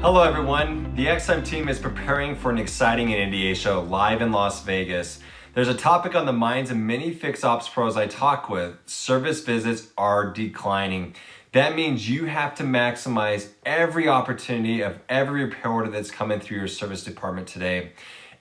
Hello everyone, the XM team is preparing for an exciting NADA show live in Las Vegas. There's a topic on the minds of many fixed ops pros I talk with. Service visits are declining. That means you have to maximize every opportunity of every repair order that's coming through your service department today.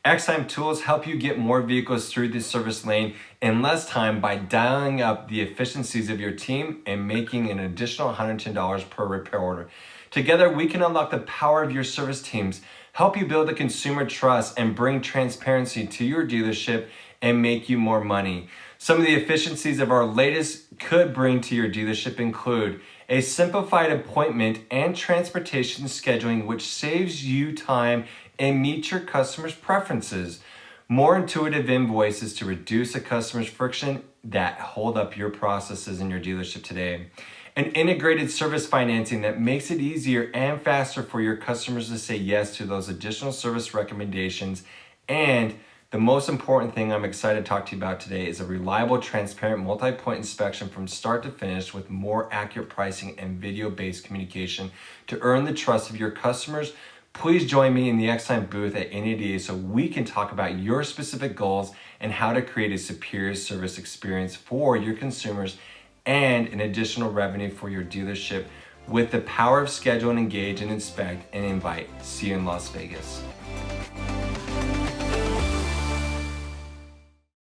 XM Tools help you get more vehicles through the service lane in less time by dialing up the efficiencies of your team and making an additional $110 per repair order. Together, we can unlock the power of your service teams, help you build the consumer trust, and bring transparency to your dealership and make you more money. Some of the efficiencies of our latest could bring to your dealership include a simplified appointment and transportation scheduling, which saves you time and meets your customers' preferences. More intuitive invoices to reduce a customer's friction that hold up your processes in your dealership today. An integrated service financing that makes it easier and faster for your customers to say yes to those additional service recommendations. And the most important thing I'm excited to talk to you about today is a reliable, transparent, multi-point inspection from start to finish with more accurate pricing and video-based communication to earn the trust of your customers. Please join me in the XM booth at NADA so we can talk about your specific goals and how to create a superior service experience for your consumers and an additional revenue for your dealership with the power of schedule and engage and inspect and invite. See you in Las Vegas.